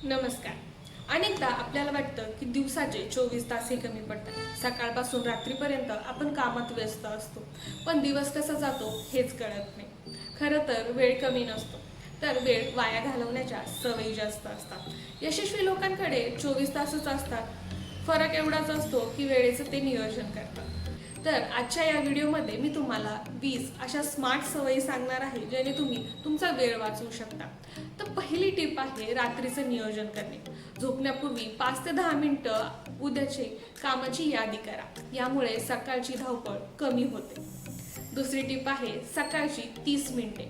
नमस्कार. अनेकदा आपल्याला वाटतं की दिवसाचे 24 तास हे कमी पडतात. सकाळपासून रात्रीपर्यंत आपण कामात व्यस्त असतो, पण दिवस कसा जातो हेच कळत नाही. खरं तर वेळ कमी नसतो, तर वेळ वाया घालवण्याच्या सवयी जास्त असतात. यशस्वी लोकांकडे 24 तासच असतात. फरक एवढाच असतो की वेळेचं ते नियोजन करतात. तर आजच्या या व्हिडिओमध्ये मी तुम्हाला 20 अशा स्मार्ट सवयी सांगणार आहे, ज्याने तुम्ही तुमचा वेळ वाचवू शकता. तर पहिली टिप आहे रात्रीचं नियोजन करणे. झोपण्यापूर्वी 5 ते 10 मिनिटं उद्याचे कामाची यादी करा. यामुळे सकाळची धावपळ कमी होते. दुसरी टिप आहे सकाळची 30 मिनिटे.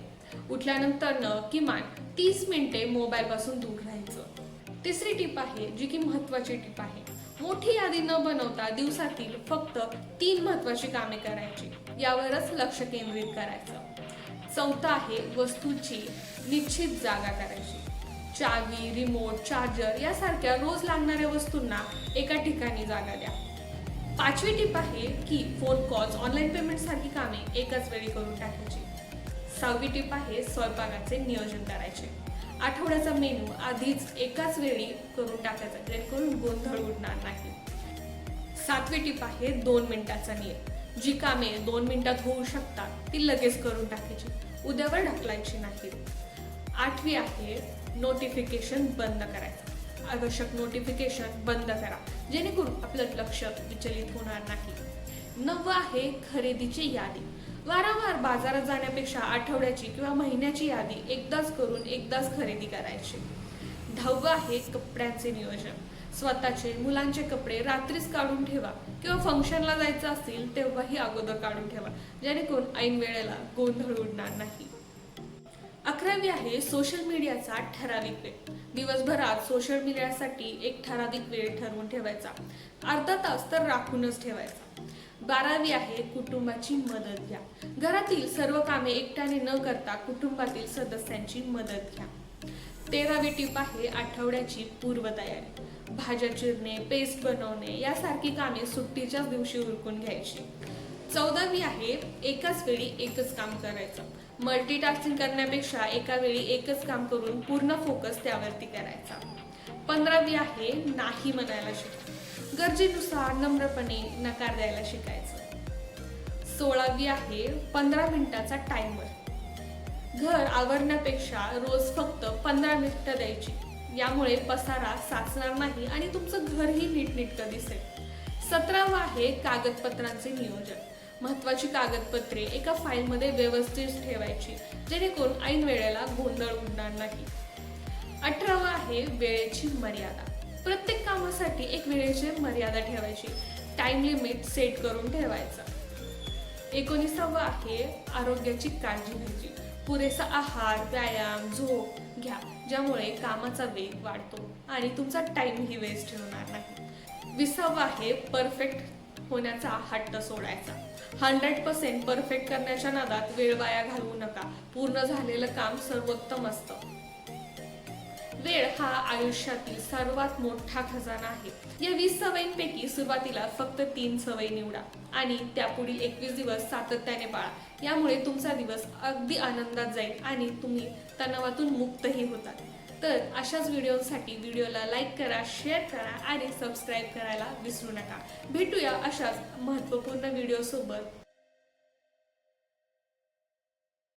उठल्यानंतर किमान 30 मिनिटे मोबाईलपासून दूर राहायचं. तिसरी टिप आहे जी की महत्त्वाची टिप आहे. मोठी यादी न बनवता दिवसातील फक्त 3 महत्त्वाची कामे करायची. यावरच लक्ष केंद्रित करायचं. चौथा आहे वस्तूची निश्चित जागा करायची. चावी, रिमोट, चार्जर यासारख्या रोज लागणाऱ्या वस्तूंना एका ठिकाणी जागा द्या. पाचवी टिप आहे की फोन कॉल्स, ऑनलाईन पेमेंट सारखी कामे एकाच वेळी करून टाकायची. सहावी टिप आहे स्वयंपाकाचे नियोजन करायचे. आठवड्याचा मेनू आधीच एकाच वेळी करून टाकायचा, जेणेकरून गोंधळ उडणार नाही. सातवी टिप आहे 2 मिनिटाचा नियम. जी कामे 2 मिनिटात होऊ शकतात ती लगेच करून टाकायची, उद्यावर ढकलायची नाही. आठवी आहे नोटिफिकेशन बंद करायचं. आवश्यक नोटिफिकेशन बंद करा, जेणेकरून आपलं लक्ष विचलित होणार नाही. 9 आहे खरेदीची यादी. वारंवार बाजारात जाण्यापेक्षा आठवड्याची किंवा महिन्याची यादी एकदाच करून एकदाच खरेदी करायची. 10 आहे कपड्यांचे नियोजन. स्वतःचे, मुलांचे कपडे रात्रीच काढून ठेवा किंवा फंक्शनला जायचं असेल तेव्हाही अगोदर काढून ठेवा, जेणेकरून ऐन वेळेला गोंधळ उडणार नाही. 11वी आहे सोशल मीडियाचा ठराविक वेळ. दिवसभरात सोशल मीडियासाठी एक ठराविक वेळ ठरवून ठेवायचा. अर्धा तास तर राखूनच ठेवायचा. 12वी आहे कुटुंबाची मदत घ्या. घरातील सर्व कामे एकट्याने न करता कुटुंबातील सदस्यांची मदत घ्या. 13वी टिप आहे आठवड्याची पूर्वतयारी. भाज्या चिरणे, पेस्ट बनवणे यासारखी कामे सुट्टीच्याच दिवशी उरकून घ्यायची. 14वी आहे एकाच वेळी एकच काम करायचं. मल्टीटास्किंग करण्यापेक्षा एका वेळी एकच काम करून पूर्ण फोकस त्यावरती करायचा. 15वी आहे नाही म्हणायला शिका. गरजेनुसार नम्रपणे नकार द्यायला शिकायचं. 16वी आहे 15 मिनिटाचा टाइमर. घर आवरण्यापेक्षा रोज फक्त 15 मिनिटं द्यायची. यामुळे पसारा साचणार नाही आणि तुमचं घरही नीटनेटकं दिसेल. 17वा आहे कागदपत्रांचे नियोजन. महत्त्वाची कागदपत्रे एका फाईलमध्ये व्यवस्थित ठेवायची, जेणेकरून ऐन वेळेला गोंधळ उडणार नाही. 18वा आहे वेळेची मर्यादा. प्रत्येक कामासाठी एक वेळेची मर्यादा ठेवायची. टाइम लिमिट सेट करून ठेवायचं. 19वा आहे आरोग्याची काळजी घ्यायची. पुरेसा आहार, व्यायाम, झोप घ्या, ज्यामुळे कामाचा वेग वाढतो आणि तुमचा टाइमही वेस्ट होणार नाही. 20वा आहे परफेक्ट होण्याचा हट्ट सोडायचा. 100% परफेक्ट करण्याच्या नादात वेळ वाया घालवू नका. पूर्ण झालेलं काम सर्वोत्तम असतं. वेळ हा आयुष्यातील सर्वात मोठा खजाना आहे. या 20 सवयींपैकी सुरुवातीला फक्त 3 सवयी निवडा आणि त्यापुढील 21 दिवस सातत्याने पाळा. यामुळे तुमचा दिवस अगदी आनंदात जाईल आणि तुम्ही तणावातून मुक्तही होतात. तर अशाच व्हिडिओसाठी व्हिडिओला लाईक करा, शेअर करा आणि सबस्क्राईब करायला विसरू नका. भेटूया अशाच महत्त्वपूर्ण व्हिडिओसोबत.